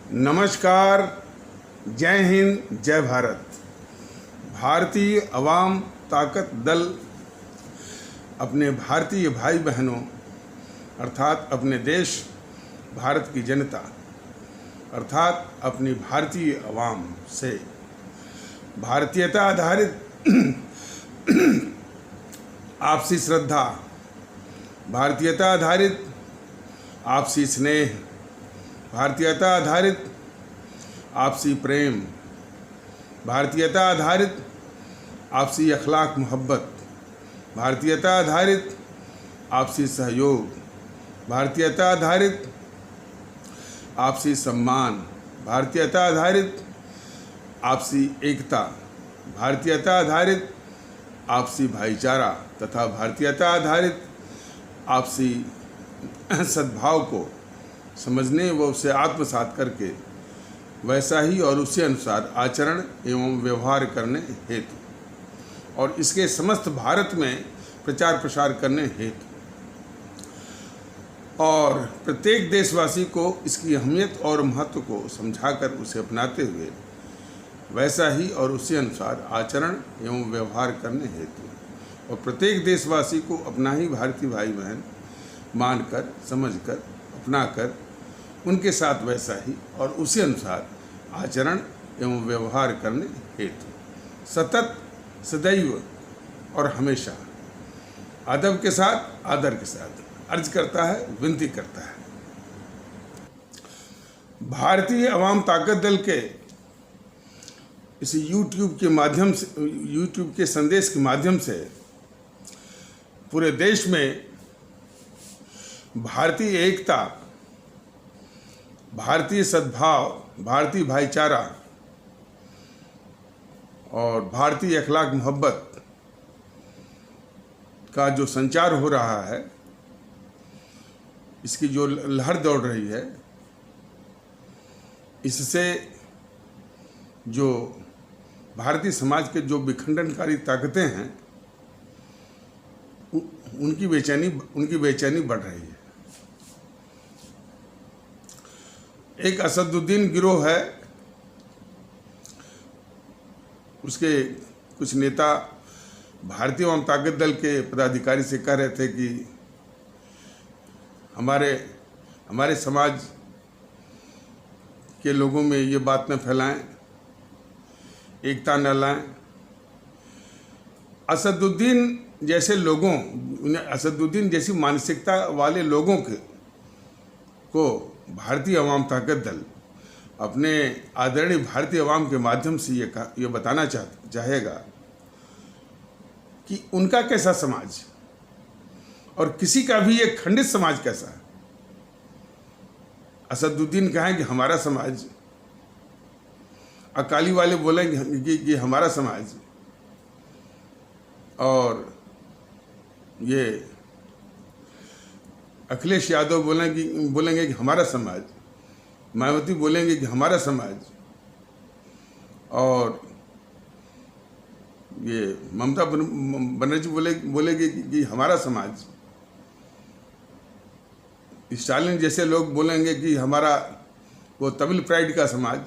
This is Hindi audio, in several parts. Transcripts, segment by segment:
नमस्कार, जय हिंद, जय भारत। भारतीय अवाम ताकत दल अपने भारतीय भाई बहनों अर्थात अपने देश भारत की जनता अर्थात अपनी भारतीय अवाम से भारतीयता आधारित आपसी श्रद्धा, भारतीयता आधारित आपसी स्नेह, भारतीयता आधारित आपसी प्रेम, भारतीयता आधारित आपसी अखलाक मोहब्बत, भारतीयता आधारित आपसी सहयोग, भारतीयता आधारित आपसी सम्मान, भारतीयता आधारित आपसी एकता, भारतीयता आधारित आपसी भाईचारा तथा भारतीयता आधारित आपसी सद्भाव को समझने व उसे आत्मसात करके वैसा ही और उसी अनुसार आचरण एवं व्यवहार करने हेतु और इसके समस्त भारत में प्रचार प्रसार करने हेतु और प्रत्येक देशवासी को इसकी अहमियत और महत्व को समझाकर उसे अपनाते हुए वैसा ही और उसी अनुसार आचरण एवं व्यवहार करने हेतु और प्रत्येक देशवासी को अपना ही भारतीय भाई बहन मानकर, समझकर, अपनाकर उनके साथ वैसा ही और उसी अनुसार आचरण एवं व्यवहार करने हेतु सतत, सदैव और हमेशा अदब के साथ, आदर के साथ अर्ज करता है, विनती करता है। भारतीय अवाम ताकत दल के इस यूट्यूब के माध्यम से, यूट्यूब के संदेश के माध्यम से पूरे देश में भारतीय एकता, भारतीय सद्भाव, भारतीय भाईचारा और भारतीय अखलाक मोहब्बत का जो संचार हो रहा है, इसकी जो लहर दौड़ रही है, इससे जो भारतीय समाज के जो विखंडनकारी ताकतें हैं उनकी बेचैनी बढ़ रही है। एक असदुद्दीन गिरोह है, उसके कुछ नेता भारतीय अवाम ताकत दल के पदाधिकारी से कह रहे थे कि हमारे समाज के लोगों में ये बात न फैलाएं, एकता न लाएं। असदुद्दीन जैसे लोगों, असदुद्दीन जैसी मानसिकता वाले लोगों को भारतीय अवाम ताकत दल अपने आदरणीय भारतीय अवाम के माध्यम से ये बताना चाहेगा कि उनका कैसा समाज और किसी का भी एक खंडित समाज कैसा है। असदुद्दीन कहें कि हमारा समाज, अकाली वाले बोलेंगे कि हमारा समाज, और ये अखिलेश यादव बोलेंगे कि हमारा समाज, मायावती बोलेंगे कि हमारा समाज, और ये ममता बनर्जी बोलेगी कि हमारा समाज, स्टालिन जैसे लोग बोलेंगे कि हमारा वो तमिल प्राइड का समाज,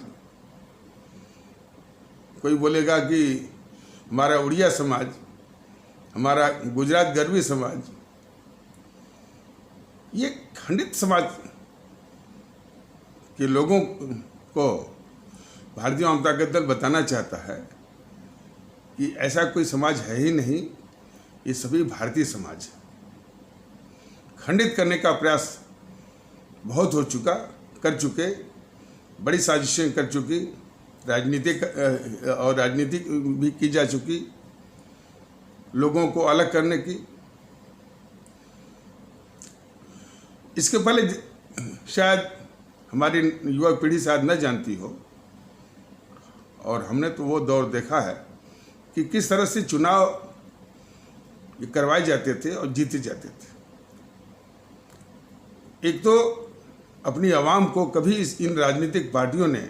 कोई बोलेगा कि हमारा उड़िया समाज, हमारा गुजरात गरवी समाज। ये खंडित समाज के लोगों को भारतीय अवाम ताकत दल बताना चाहता है कि ऐसा कोई समाज है ही नहीं, ये सभी भारतीय समाज है। खंडित करने का प्रयास बहुत कर चुके, बड़ी साजिशें कर चुकी, राजनीति भी की जा चुकी लोगों को अलग करने की। इसके पहले शायद हमारी युवा पीढ़ी शायद न जानती हो, और हमने तो वो दौर देखा है कि किस तरह से चुनाव करवाए जाते थे और जीते जाते थे। एक तो अपनी आवाम को कभी इन राजनीतिक पार्टियों ने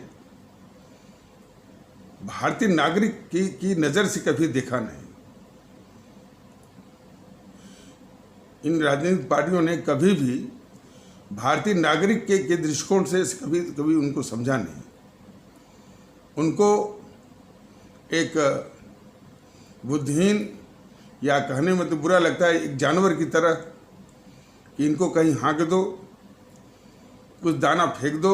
भारतीय नागरिक की नज़र से कभी देखा नहीं। इन राजनीतिक पार्टियों ने कभी भी भारतीय नागरिक के दृष्टिकोण से कभी कभी उनको समझा नहीं। उनको एक बुद्धिहीन, या कहने में तो बुरा लगता है, एक जानवर की तरह कि इनको कहीं हाँक दो, कुछ दाना फेंक दो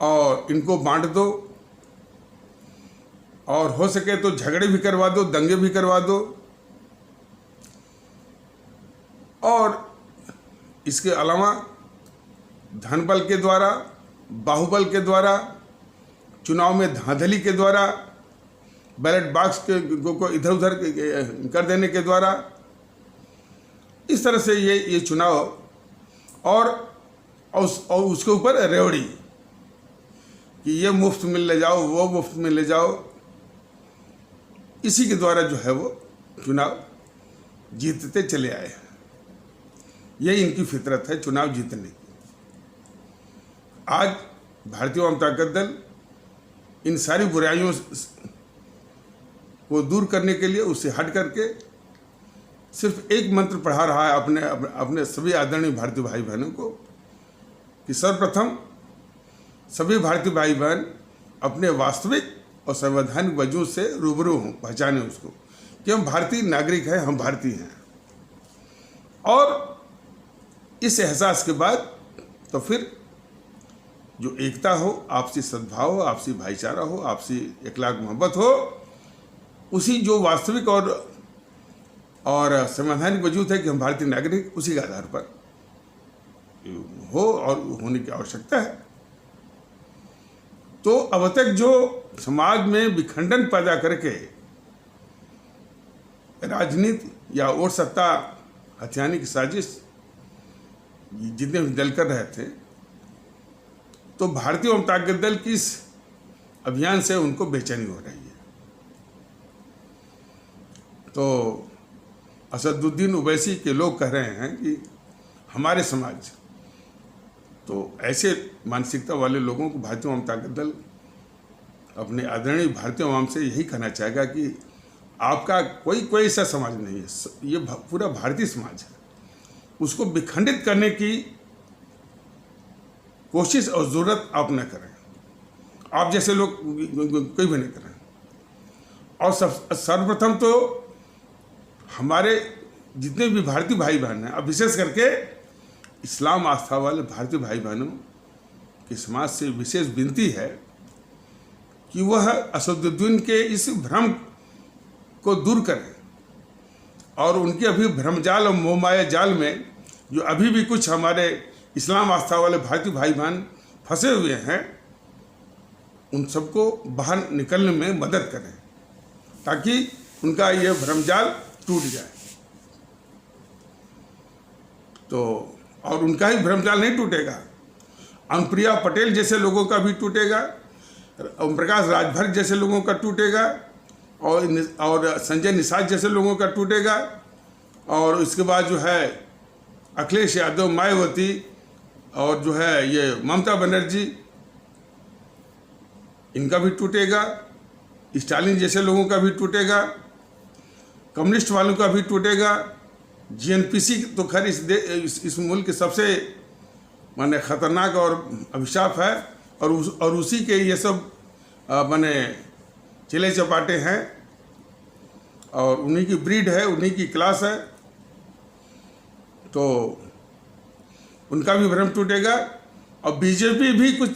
और इनको बांट दो, और हो सके तो झगड़े भी करवा दो, दंगे भी करवा दो, और इसके अलावा धन बल के द्वारा, बाहुबल के द्वारा, चुनाव में धांधली के द्वारा, बैलेट बॉक्स को इधर उधर कर देने के द्वारा, इस तरह से ये चुनाव और उसके ऊपर रेवड़ी कि ये मुफ्त में ले जाओ, वो मुफ्त में ले जाओ, इसी के द्वारा जो है वो चुनाव जीतते चले आए हैं। यही इनकी फितरत है, चुनाव जीतने की। आज भारतीय वाम ताकत दल इन सारी बुराइयों को दूर करने के लिए, उससे हट करके सिर्फ एक मंत्र पढ़ा रहा है अपने सभी आदरणीय भारतीय भाई बहनों को कि सर्वप्रथम सभी भारतीय भाई बहन अपने वास्तविक और संवैधानिक वजूद से रूबरू हों, पहचानें उसको कि हम भारतीय नागरिक हैं, हम भारतीय हैं। और इस एहसास के बाद तो फिर जो एकता हो, आपसी सद्भाव हो, आपसी भाईचारा हो, आपसी इखलाक मोहब्बत हो, उसी जो वास्तविक और संवैधानिक वजूद है कि हम भारतीय नागरिक, उसी के आधार पर हो और होने की आवश्यकता है। तो अब तक जो समाज में विखंडन पैदा करके राजनीति या और सत्ता हथियाने की साजिश जितने भी दल कर रहे थे, तो भारतीय वाम ताकत दल की इस अभियान से उनको बेचैनी हो रही है। तो असदुद्दीन ओवैसी के लोग कह रहे हैं कि हमारे समाज, तो ऐसे मानसिकता वाले लोगों को भारतीय वाम ताकत दल अपने आदरणीय भारतीय वाम से यही कहना चाहेगा कि आपका कोई ऐसा समाज नहीं है, ये पूरा भारतीय समाज है। उसको विखंडित करने की कोशिश और ज़रूरत आप न करें, आप जैसे लोग कोई भी नहीं करें। और सर्वप्रथम तो हमारे जितने भी भारतीय भाई बहन हैं, अब विशेष करके इस्लाम आस्था वाले भारतीय भाई बहनों के समाज से विशेष विनती है कि वह असदुद्दीन के इस भ्रम को दूर करें और उनके अभी भ्रमजाल और मोहमाया जाल में जो अभी भी कुछ हमारे इस्लाम आस्था वाले भारतीय भाई बहन फंसे हुए हैं, उन सबको बाहर निकलने में मदद करें ताकि उनका ये भ्रमजाल टूट जाए। तो और उनका ही भ्रमजाल नहीं टूटेगा, अनुप्रिया पटेल जैसे लोगों का भी टूटेगा, ओम प्रकाश राजभर जैसे लोगों का टूटेगा, और संजय निषाद जैसे लोगों का टूटेगा, और इसके बाद जो है अखिलेश यादव, मायावती, और जो है ये ममता बनर्जी, इनका भी टूटेगा, स्टालिन जैसे लोगों का भी टूटेगा, कम्युनिस्ट वालों का भी टूटेगा। जीएनपीसी तो खैर इस मुल्क के सबसे माने खतरनाक और अभिशाप है, और उसी के ये सब माने चिले चपाटे हैं, और उन्हीं की ब्रीड है, उन्हीं की क्लास है, तो उनका भी भ्रम टूटेगा। और बीजेपी भी कुछ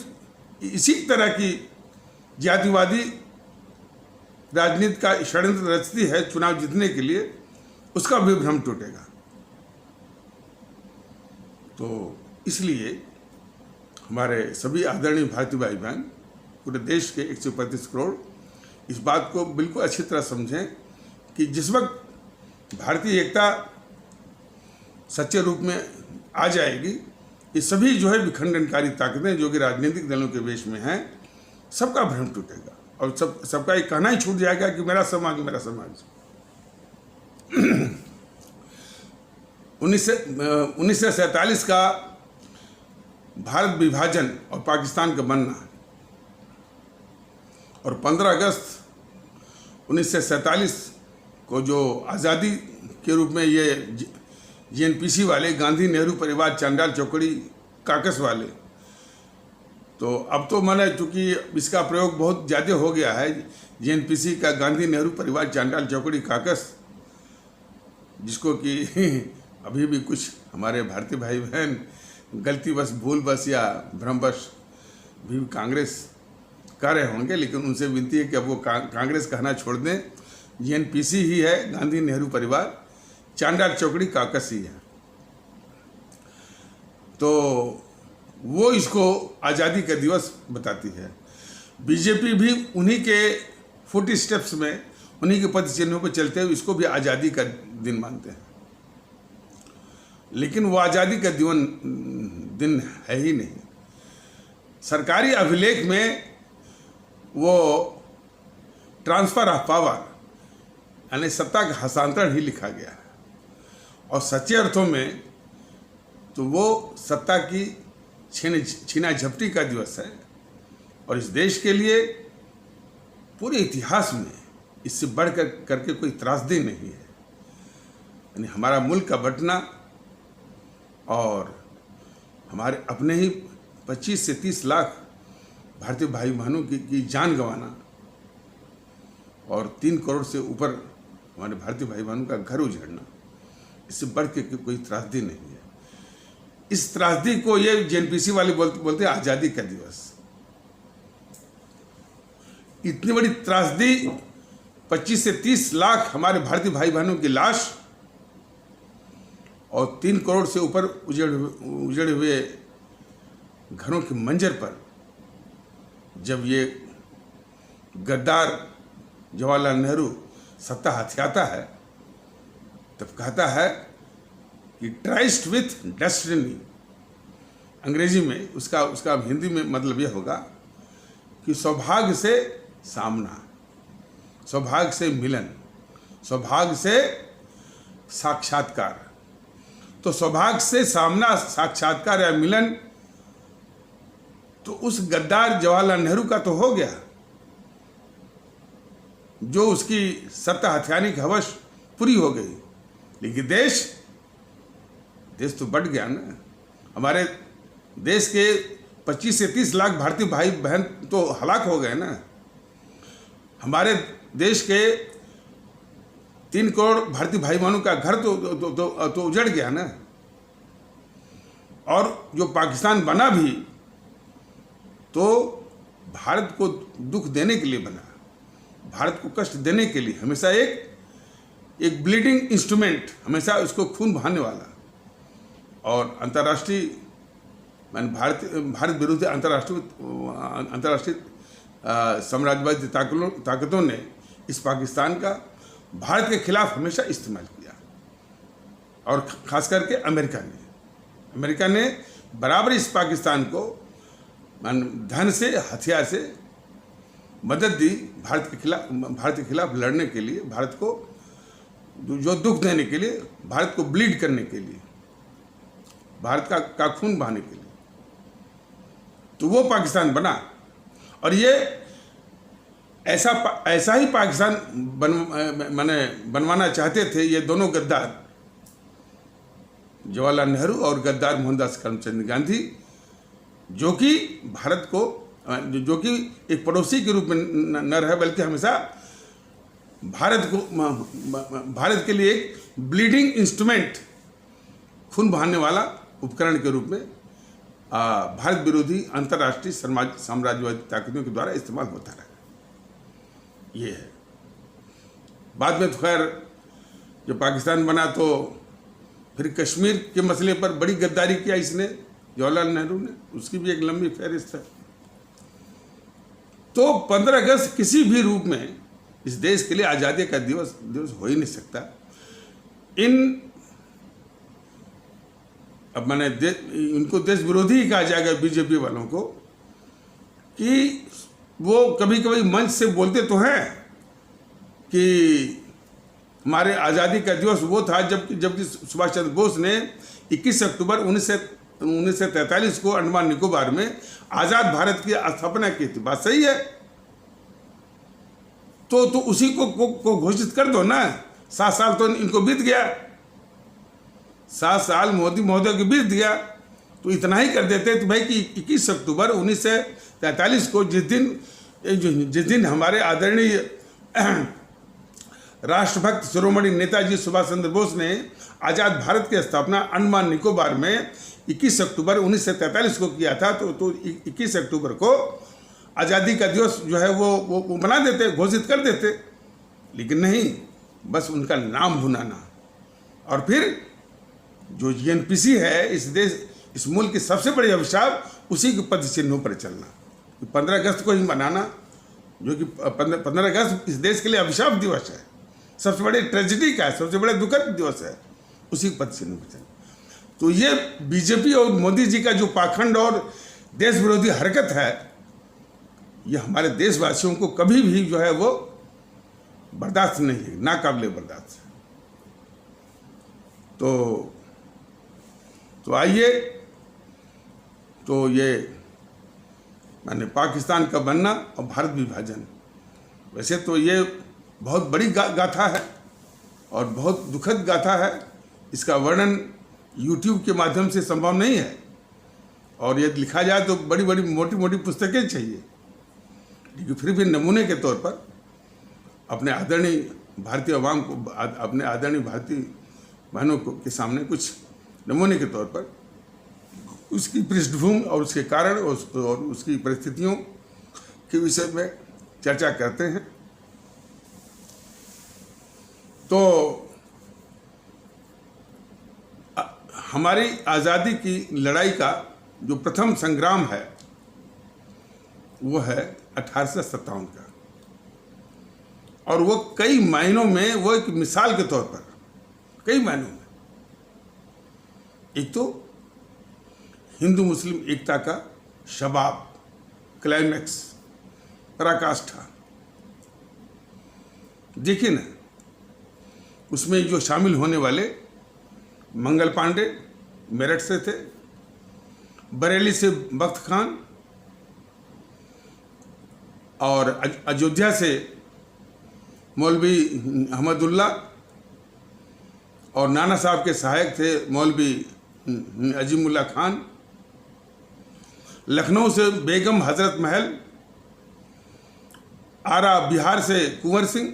इसी तरह की जातिवादी राजनीति का षड्यंत्र रचती है चुनाव जीतने के लिए, उसका भी भ्रम टूटेगा। तो इसलिए हमारे सभी आदरणीय भारतीय भाई बहन पूरे देश के 135 करोड़ इस बात को बिल्कुल अच्छी तरह समझें कि जिस वक्त भारतीय एकता सच्चे रूप में आ जाएगी, ये सभी जो है विखंडनकारी ताकतें जो कि राजनीतिक दलों के वेश में हैं, सबका भ्रम टूटेगा और सबका एक कहना ही छूट जाएगा कि मेरा समाज मेरा समाज। 1947 का भारत विभाजन और पाकिस्तान का बनना, और 15 अगस्त 1947 को जो आज़ादी के रूप में ये जेएनपीसी वाले, गांधी नेहरू परिवार, चांडाल चौकड़ी काकस वाले। तो अब तो मैंने चूँकि इसका प्रयोग बहुत ज़्यादा हो गया है, जेएनपीसी का गांधी नेहरू परिवार, चांडाल चौकड़ी काकस, जिसको कि अभी भी कुछ हमारे भारतीय भाई बहन गलतीवश, भूलवश या भ्रमवश भी कांग्रेस कर रहे होंगे, लेकिन उनसे विनती है कि अब वो कांग्रेस कहना छोड़ दें। जेएनपीसी ही है, गांधी नेहरू परिवार, चांडाल चौकड़ी काकस ही है। तो वो इसको आज़ादी का दिवस बताती है। बीजेपी भी उन्हीं के फुट स्टेप्स में, उन्हीं के पद चिन्हों पर चलते हुए इसको भी आज़ादी का दिन मानते हैं, लेकिन वो आज़ादी का दिन है ही नहीं। सरकारी अभिलेख में वो ट्रांसफर ऑफ पावर यानी सत्ता का हस्तांतरण ही लिखा गया है, और सच्चे अर्थों में तो वो सत्ता की छीना झपटी का दिवस है। और इस देश के लिए पूरे इतिहास में इससे बढ़कर करके कोई त्रासदी नहीं है। यानी हमारा मुल्क का बंटना और हमारे अपने ही 25 से 30 लाख भारतीय भाई बहनों की जान गंवाना और 3 करोड़ से ऊपर हमारे भारतीय भाई बहनों का घर उजड़ना, इससे बढ़ के कोई त्रासदी नहीं है। इस त्रासदी को ये जेएनपीसी वाले बोलते हैं आज़ादी का दिवस। इतनी बड़ी त्रासदी, 25 से 30 लाख हमारे भारतीय भाई बहनों की लाश और 3 करोड़ से ऊपर उजड़े हुए घरों के मंजर पर जब ये गद्दार जवाहरलाल नेहरू सत्ता हथियाता है, तब कहता है कि ट्राइस्ट विथ डेस्टिनी। अंग्रेजी में उसका हिंदी में मतलब यह होगा कि सौभाग्य से सामना, सौभाग्य से मिलन, सौभाग्य से साक्षात्कार। तो सौभाग्य से सामना, साक्षात्कार या मिलन तो उस गद्दार जवाहरलाल नेहरू का तो हो गया, जो उसकी सत्ता हथियाने की हवस पूरी हो गई, लेकिन देश तो बढ़ गया ना। हमारे देश के 25 से 30 लाख भारतीय भाई बहन तो हलाक हो गए ना। हमारे देश के 3 करोड़ भारतीय भाई बहनों का घर तो उजड़ गया ना। और जो पाकिस्तान बना भी तो भारत को दुख देने के लिए बना, भारत को कष्ट देने के लिए, हमेशा एक ब्लीडिंग इंस्ट्रूमेंट, हमेशा उसको खून बहाने वाला। और अंतर्राष्ट्रीय भारत विरुद्ध अंतर्राष्ट्रीय साम्राज्यवादी ताकतों ने इस पाकिस्तान का भारत के खिलाफ हमेशा इस्तेमाल किया, और खास करके अमेरिका ने बराबर इस पाकिस्तान को धन से, हथियार से मदद दी भारत के खिलाफ लड़ने के लिए, भारत को जो दुख देने के लिए, भारत को ब्लीड करने के लिए, भारत का खून बहाने के लिए। तो वो पाकिस्तान बना। और ये ऐसा ही पाकिस्तान बनवाना चाहते थे ये दोनों गद्दार, जवाहरलाल नेहरू और गद्दार मोहनदास करमचंद गांधी, जो कि भारत को, जो कि एक पड़ोसी के रूप में न रहे, बल्कि हमेशा भारत के लिए एक ब्लीडिंग इंस्ट्रूमेंट, खून बहाने वाला उपकरण के रूप में भारत विरोधी अंतर्राष्ट्रीय साम्राज्यवादी ताकतों के द्वारा इस्तेमाल होता रहा। ये है। बाद में तो खैर जब पाकिस्तान बना तो फिर कश्मीर के मसले पर बड़ी गद्दारी किया इसने, जवाहरलाल नेहरू ने, उसकी भी एक लंबी फहरिस्त है। तो 15 अगस्त किसी भी रूप में इस देश के लिए आज़ादी का दिवस हो ही नहीं सकता। अब मैंने इनको देश विरोधी ही कहा जाएगा बीजेपी वालों को, कि वो कभी कभी मंच से बोलते तो हैं कि हमारे आज़ादी का दिवस वो था जबकि सुभाष चंद्र बोस ने 21 अक्टूबर 1943 को अंडमान निकोबार में आज़ाद भारत की स्थापना की थी। बात सही है, तो उसी को घोषित कर दो ना। 7 साल तो इनको बीत गया, 7 साल मोदी महोदय के बीत दिया तो इतना ही कर देते तो भाई कि 21 अक्टूबर 1943 को जिस दिन हमारे आदरणीय राष्ट्रभक्त शिरोमणि नेताजी सुभाष चंद्र बोस ने आज़ाद भारत की स्थापना अंडमान निकोबार में 21 अक्टूबर 1943 को किया था, तो 21 अक्टूबर को आज़ादी का दिवस जो है वो बना देते, घोषित कर देते। लेकिन नहीं, बस उनका नाम भुनाना। और फिर जो जीएनपीसी है इस मुल्क की सबसे बड़ी अभिशाप, उसी के पद चिन्हों पर चलना। 15 अगस्त को ही मनाना, जो कि 15 अगस्त इस देश के लिए अभिशाप दिवस है, सबसे बड़े ट्रेजिडी का है, सबसे बड़े दुखद दिवस है, उसी पद चिन्ह पर चलना। तो ये बीजेपी और मोदी जी का जो पाखंड और देश विरोधी हरकत है, ये हमारे देशवासियों को कभी भी जो है वो बर्दाश्त नहीं है, नाकाबिले बर्दाश्त है। तो आइए, तो ये माने पाकिस्तान का बनना और भारत विभाजन, वैसे तो ये बहुत बड़ी गाथा है और बहुत दुखद गाथा है। इसका वर्णन YouTube के माध्यम से संभव नहीं है, और यदि लिखा जाए तो बड़ी बड़ी मोटी मोटी पुस्तकें चाहिए। लेकिन फिर भी नमूने के तौर पर अपने आदरणीय भारतीय अवाम को, अपने आदरणीय भारतीय बहनों के सामने कुछ नमूने के तौर पर उसकी पृष्ठभूमि और उसके कारण और उसकी परिस्थितियों के विषय में चर्चा करते हैं। तो हमारी आज़ादी की लड़ाई का जो प्रथम संग्राम है वो है 1857 का, और वो कई मायनों में वो एक मिसाल के तौर पर, कई मायनों में, एक तो हिंदू मुस्लिम एकता का शबाब, क्लाइमैक्स, पराकाष्ठा। देखिए ना, उसमें जो शामिल होने वाले मंगल पांडे मेरठ से थे, बरेली से बख्त खान, और अयोध्या से मौलवी अहमदुल्ला, और नाना साहब के सहायक थे मौलवी अजीमुल्ला खान, लखनऊ से बेगम हजरत महल, आरा बिहार से कुंवर सिंह,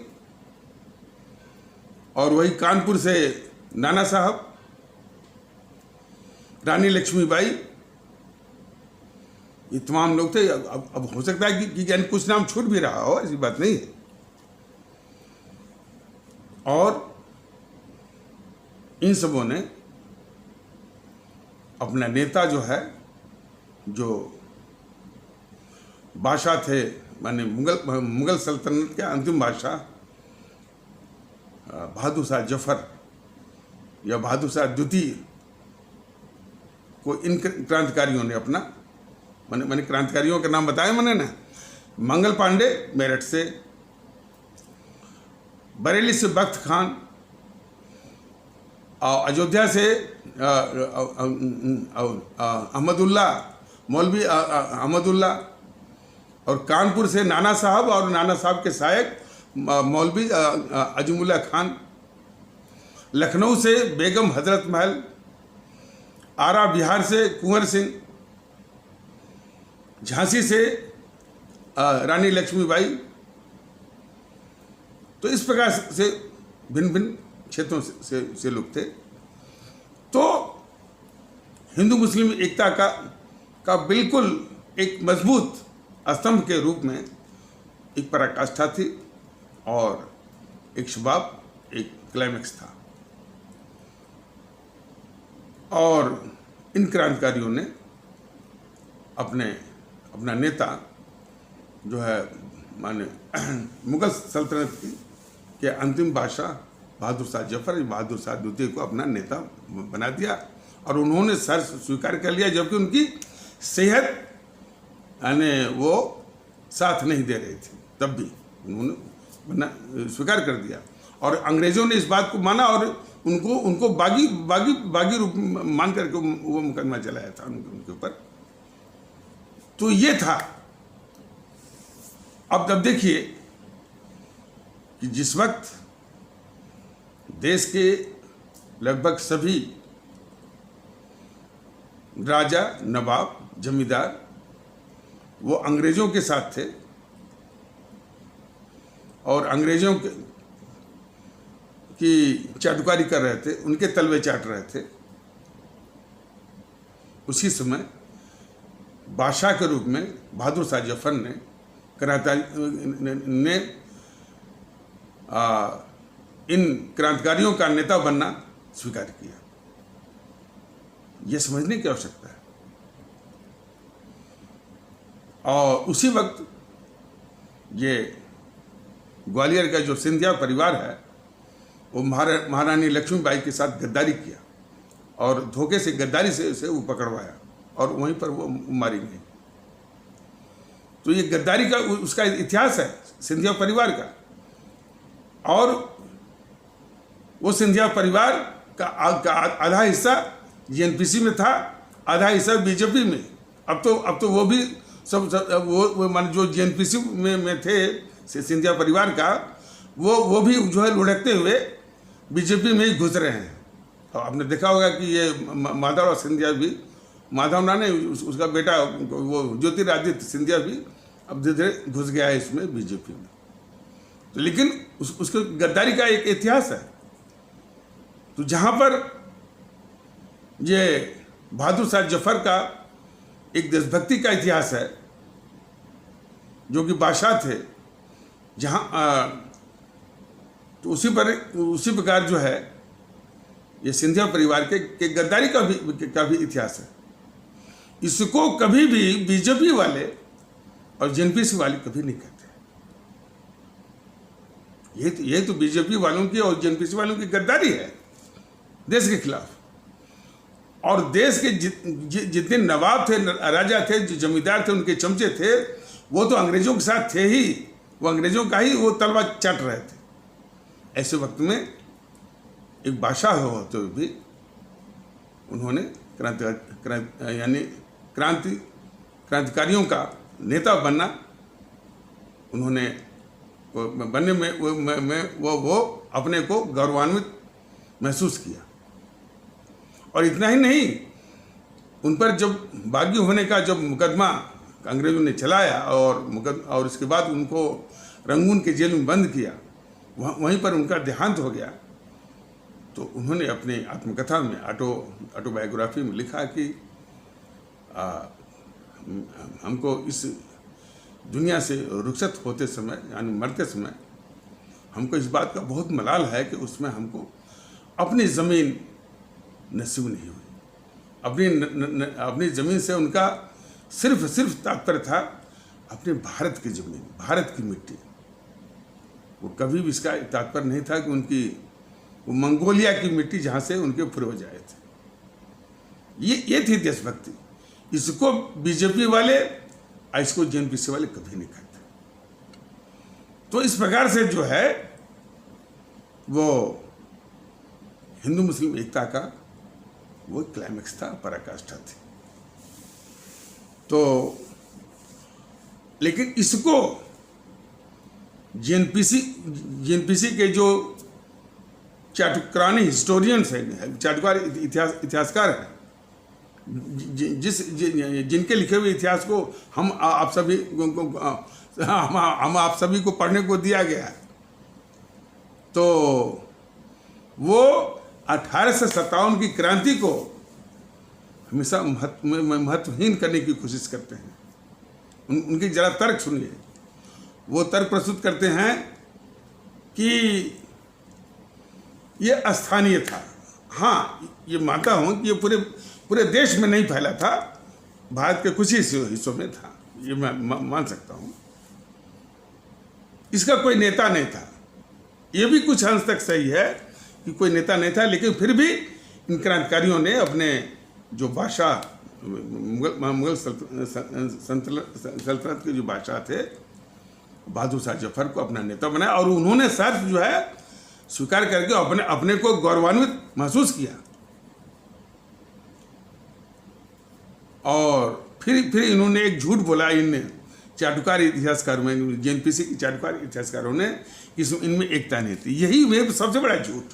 और वही कानपुर से नाना साहब, रानी लक्ष्मीबाई, ये तमाम लोग थे। अब हो सकता है कि यानी कुछ नाम छूट भी रहा हो, ऐसी बात नहीं है। और इन सबों ने अपना नेता जो है, जो बादशाह थे, माने मुगल सल्तनत के अंतिम बादशाह बहादुर शाह जफर या बहादुर शाह द्वितीय को इन क्रांतिकारियों ने अपना, मैंने क्रांतिकारियों के नाम बताए मैंने ना, मंगल पांडे मेरठ से, बरेली से बख्त खान, और अयोध्या से अहमदुल्ला, मौलवी अहमदुल्ला, और कानपुर से नाना साहब और नाना साहब के सहायक मौलवी अजीमुल्ला खान, लखनऊ से बेगम हजरत महल, आरा बिहार से कुंवर सिंह, झांसी से रानी लक्ष्मीबाई। तो इस प्रकार से भिन्न भिन्न क्षेत्रों से लोग थे। तो हिंदू मुस्लिम एकता का बिल्कुल एक मजबूत स्तंभ के रूप में एक पराकाष्ठा थी और एक शबाब, एक क्लाइमैक्स था। और इन क्रांतिकारियों ने अपना नेता जो है, माने मुगल सल्तनत के अंतिम बादशाह बहादुर शाह जफर, बहादुर शाह द्वितीय को अपना नेता बना दिया, और उन्होंने सर स्वीकार कर लिया, जबकि उनकी सेहत यानी वो साथ नहीं दे रही थी, तब भी उन्होंने स्वीकार कर दिया। और अंग्रेजों ने इस बात को माना और उनको बागी रूप मान करके वो मुकदमा चलाया था उनके ऊपर। तो ये था। अब देखिए कि जिस वक्त देश के लगभग सभी राजा, नवाब, जमींदार वो अंग्रेजों के साथ थे और अंग्रेजों की चाटुकारी कर रहे थे, उनके तलवे चाट रहे थे। उसी समय बादशाह के रूप में बहादुर शाह जफर ने इन क्रांतिकारियों का नेता बनना स्वीकार किया। यह समझने की आवश्यकता है। और उसी वक्त ये ग्वालियर का जो सिंधिया परिवार है वो महारानी लक्ष्मीबाई के साथ गद्दारी किया और धोखे से, गद्दारी से उसे वो पकड़वाया और वहीं पर वो मारी गई। तो ये गद्दारी का उसका इतिहास है सिंधिया परिवार का। और वो सिंधिया परिवार का आधा हिस्सा जेएनपीसी में था, आधा हिस्सा बीजेपी में। अब तो वो भी सब वो मान जो जेएनपीसी में थे सिंधिया परिवार का, वो भी जो है लुढ़कते हुए बीजेपी में ही घुस रहे हैं। और आपने देखा होगा कि ये माधवराव सिंधिया भी, माधवना ने उसका बेटा वो ज्योतिरादित्य सिंधिया भी अब धीरे धीरे घुस गया है इसमें बीजेपी में। तो लेकिन उसके गद्दारी का एक इतिहास है। तो जहाँ पर ये बहादुर शाह जफर का एक देशभक्ति का इतिहास है, जो कि बादशाह थे, जहाँ तो उसी प्रकार जो है ये सिंधिया परिवार के गद्दारी का भी इतिहास है। इसको कभी भी बीजेपी वाले और जेएनपीसी वाले कभी नहीं कहते। ये तो बीजेपी वालों की और जेएनपीसी वालों की गद्दारी है देश के खिलाफ। और देश के जितने नवाब थे, राजा थे, जो जमींदार थे, उनके चमचे थे, वो तो अंग्रेजों के साथ थे ही, वो अंग्रेजों का ही वो तलवा चाट रहे थे। ऐसे वक्त में एक बादशाह होते हुए भी उन्होंने क्रांतिकारियों का नेता बनना, उन्होंने बनने में वो अपने को गौरवान्वित महसूस किया। और इतना ही नहीं, उन पर जब बागी होने का जब मुकदमा अंग्रेजों ने चलाया और इसके बाद उनको रंगून के जेल में बंद किया, वहीं पर उनका देहांत हो गया। तो उन्होंने अपने आत्मकथा में, ऑटोबायोग्राफी में लिखा कि हमको इस दुनिया से रुखसत होते समय, यानी मरते समय, हमको इस बात का बहुत मलाल है कि उसमें हमको अपनी ज़मीन नसीब नहीं हुई। अपनी ज़मीन से उनका सिर्फ तात्पर्य था अपने भारत की ज़मीन, भारत की मिट्टी। वो कभी भी इसका तात्पर्य नहीं था कि वो मंगोलिया की मिट्टी जहाँ से उनके पूर्वज आए थे। ये थी देशभक्ति। इसको बीजेपी वाले और इसको जेएनपीसी वाले कभी नहीं करते। तो इस प्रकार से जो है वो हिंदू मुस्लिम एकता का वो क्लाइमेक्स था, पराकाष्ठा थी। तो लेकिन इसको जेएनपीसी के जो चाटुकरानी हिस्टोरियंस हैं, चाटुकार इतिहासकार हैं, जिनके लिखे हुए इतिहास को हम आप सभी को पढ़ने को दिया गया है, तो वो 1857 की क्रांति को हमेशा महत्वहीन करने की कोशिश करते हैं। उनकी जरा तर्क सुनिए। वो तर्क प्रस्तुत करते हैं कि ये अस्थानीय था। हाँ, ये मानता हूँ कि ये पूरे देश में नहीं फैला था, भारत के कुछ ही हिस्सों में था, ये मैं मान सकता हूँ। इसका कोई नेता नहीं था, ये भी कुछ अंश तक सही है कि कोई नेता नहीं था। लेकिन फिर भी इन क्रांतिकारियों ने अपने जो बादशाह, मुगल सल्तनत के जो बादशाह थे, बहादुर शाह जफर को अपना नेता बनाया और उन्होंने शर्त जो है स्वीकार करके अपने को गौरवान्वित महसूस किया। और फिर इन्होंने एक झूठ बोला, इन चाटुकार इतिहासकारों में, जेएनपीसी के चाटुकार इतिहासकारों ने, कि इनमें एकता नहीं थी। यही वे सबसे बड़ा झूठ।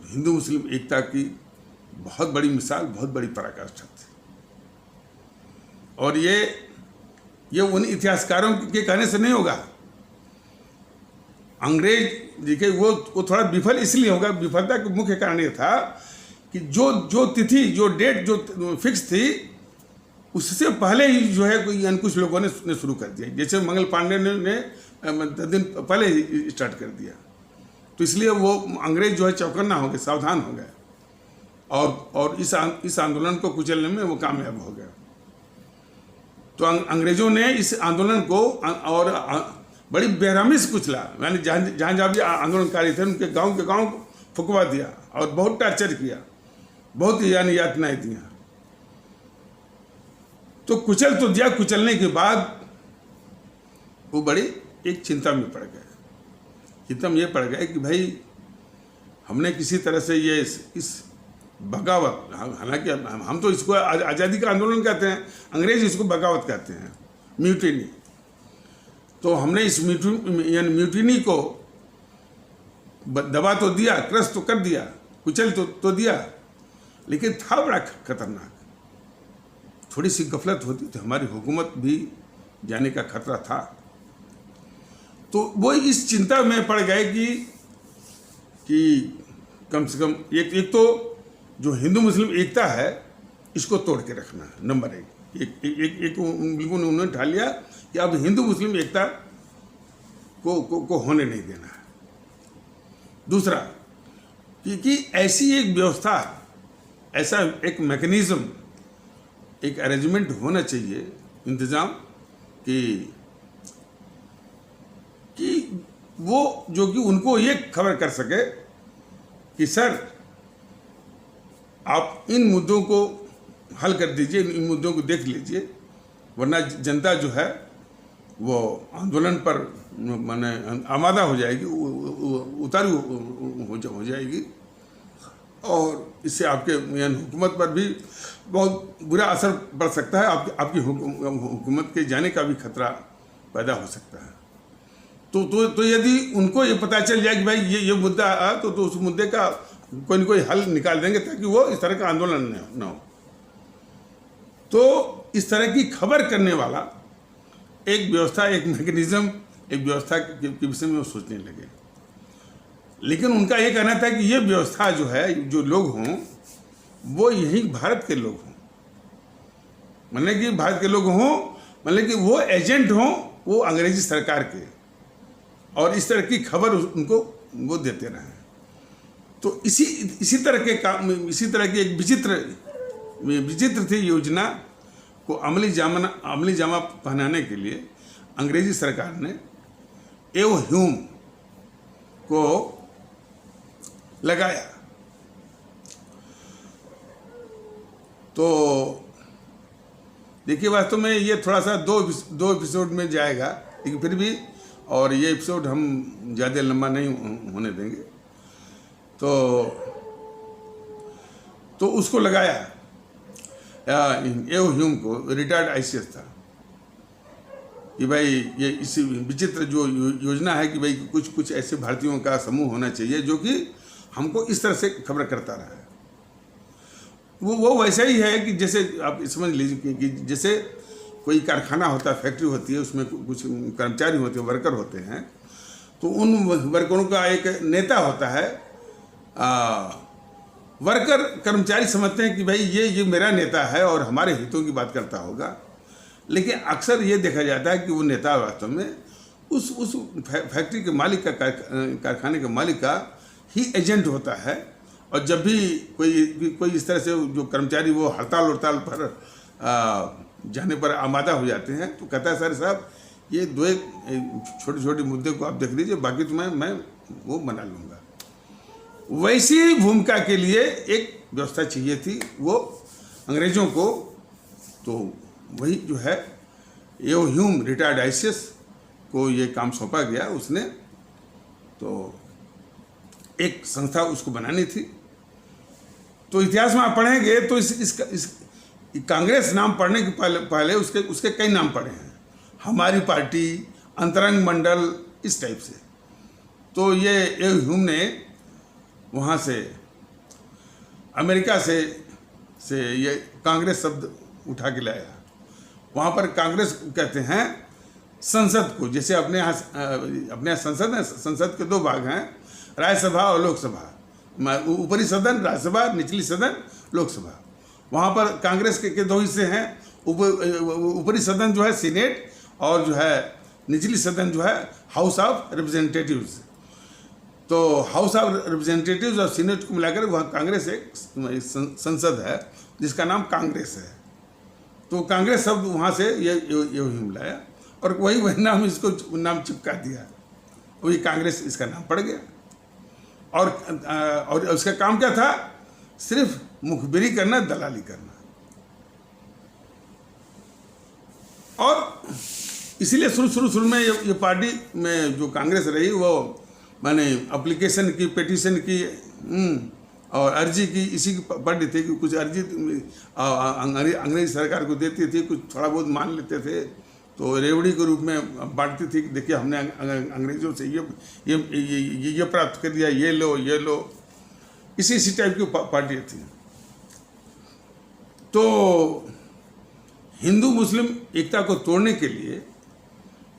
हिंदू मुस्लिम एकता की बहुत बड़ी मिसाल, बहुत बड़ी पराकाष्ठा थी। और ये उन इतिहासकारों के कहने से नहीं होगा। अंग्रेज जी के वो थोड़ा विफल इसलिए होगा, विफलता का मुख्य कारण ये था कि जो तिथि, जो डेट जो फिक्स थी, उससे पहले ही जो है कोई कुछ लोगों ने शुरू कर दिया। जैसे मंगल पांडे ने 10 दिन पहले ही स्टार्ट कर दिया, तो इसलिए वो अंग्रेज जो है चौकन्ना हो गए, सावधान हो गए, और इस आंदोलन को कुचलने में वो कामयाब हो गए। तो अंग्रेजों ने इस आंदोलन को और बड़ी बेरहमी से कुचला, यानी जहाँ भी आंदोलनकारी थे उनके गांव के गांव फुकवा दिया और बहुत टॉर्चर किया, बहुत यानी यातनाएं दी। तो कुचल तो दिया, कुचलने के बाद वो बड़ी एक चिंता में पड़ गए। चिंता में ये पड़ गए कि भाई हमने किसी तरह से ये इस बगावत, हालांकि हम तो इसको आज़ादी का आंदोलन कहते हैं, अंग्रेज इसको बगावत कहते हैं, म्यूटिनी। तो हमने इस म्यूटिनी को दबा तो दिया, क्रश तो कर दिया, कुचल तो दिया, लेकिन था बड़ा खतरनाक। थोड़ी सी गफलत होती तो हमारी हुकूमत भी जाने का खतरा था। तो वो इस चिंता में पड़ गए कि कम से कम एक तो जो हिंदू मुस्लिम एकता है इसको तोड़ के रखना है, नंबर एक बिल्कुल उन्होंने ठान लिया कि अब हिंदू मुस्लिम एकता को होने नहीं देना है। दूसरा कि ऐसी एक व्यवस्था, ऐसा एक मैकेनिज्म, एक अरेंजमेंट होना चाहिए, इंतज़ाम, कि वो जो कि उनको ये खबर कर सके कि सर आप इन मुद्दों को हल कर दीजिए, इन मुद्दों को देख लीजिए, वरना जनता जो है वो आंदोलन पर माने आमादा हो जाएगी, उतारू हो जाएगी, और इससे आपके हुकूमत पर भी बहुत बुरा असर पड़ सकता है, आपकी हुकूमत के जाने का भी खतरा पैदा हो सकता है। तो यदि उनको ये पता चल जाए कि भाई ये मुद्दा है, तो उस मुद्दे का कोई न कोई हल निकाल देंगे ताकि वो इस तरह का आंदोलन न हो। तो इस तरह की खबर करने वाला एक व्यवस्था, एक मैकेनिज्म, एक व्यवस्था के विषय में वो सोचने लगे। लेकिन उनका ये कहना था कि ये व्यवस्था जो है, जो लोग हों वो यही भारत के लोग हों, मतलब कि भारत के लोग हों, मतलब कि वो एजेंट हों वो अंग्रेजी सरकार के, और इस तरह की खबर उनको वो देते रहे। तो इसी तरह के काम, इसी तरह की एक विचित्र थी योजना को अमली जामा पहनाने के लिए अंग्रेजी सरकार ने एव ह्यूम को लगाया। तो देखिए, वास्तव में ये थोड़ा सा दो एपिसोड में जाएगा, लेकिन फिर भी, और ये एपिसोड हम ज़्यादा लंबा नहीं होने देंगे। तो उसको लगाया, एव ह्यूम को, रिटायर्ड आईसीएस था, कि भाई ये इस विचित्र जो योजना है कि भाई कुछ ऐसे भारतीयों का समूह होना चाहिए जो कि हमको इस तरह से खबर करता रहा है। वो वैसा ही है कि जैसे आप समझ लीजिए कि जैसे कोई कारखाना होता है, फैक्ट्री होती है, उसमें कुछ कर्मचारी होते हैं, वर्कर होते हैं, तो उन वर्करों का एक नेता होता है। वर्कर कर्मचारी समझते हैं कि भाई ये मेरा नेता है और हमारे हितों की बात करता होगा, लेकिन अक्सर ये देखा जाता है कि वो नेता वास्तव में उस फैक्ट्री के मालिक का, कारखाने के मालिक का ही एजेंट होता है। और जब भी कोई इस तरह से जो कर्मचारी वो हड़ताल पर जाने पर आमादा हो जाते हैं, तो कहता है सर साहब ये दो एक छोटे मुद्दे को आप देख लीजिए, बाकी तो मैं वो बना लूँगा। वैसी भूमिका के लिए एक व्यवस्था चाहिए थी वो अंग्रेज़ों को। तो वही जो है एव ह्यूम, रिटायर्ड आईसीएस को ये काम सौंपा गया। उसने तो एक संस्था उसको बनानी थी। तो इतिहास में आप पढ़ेंगे तो इस कांग्रेस नाम पढ़ने के पहले उसके कई नाम पढ़े हैं, हमारी पार्टी, अंतरंग मंडल, इस टाइप से। तो ये एव ह्यूम ने वहाँ से अमेरिका से ये कांग्रेस शब्द उठा के लाया। वहाँ पर कांग्रेस कहते हैं संसद को, जैसे अपने यहाँ संसद है, संसद के दो भाग हैं, राज्यसभा और लोकसभा, ऊपरी सदन राज्यसभा, निचली सदन लोकसभा। वहाँ पर कांग्रेस के दो हिस्से हैं, ऊपरी सदन जो है सीनेट और जो है निचली सदन जो है हाउस ऑफ रिप्रेजेंटेटिव्स। तो हाउस ऑफ रिप्रेजेंटेटिव्स और सीनेट को मिलाकर वहाँ कांग्रेस एक संसद है जिसका नाम कांग्रेस है। तो कांग्रेस शब्द वहाँ से ये मिलाया और वही नाम इसको नाम चिपका दिया, वही कांग्रेस इसका नाम पड़ गया। और उसका काम क्या था? सिर्फ मुखबिरी करना, दलाली करना। और इसीलिए शुरू में ये पार्टी में जो कांग्रेस रही वो मैंने एप्लीकेशन की, पेटिशन की और अर्जी की, इसी की पार्टी थी कि कुछ अर्जी अंग्रेजी सरकार को देती थी, कुछ थोड़ा बहुत मान लेते थे तो रेवड़ी के रूप में बांटती थी कि देखिए हमने अंग्रेजों से ये प्राप्त कर दिया, ये लो, इसी टाइप की पार्टियाँ थी। तो हिंदू मुस्लिम एकता को तोड़ने के लिए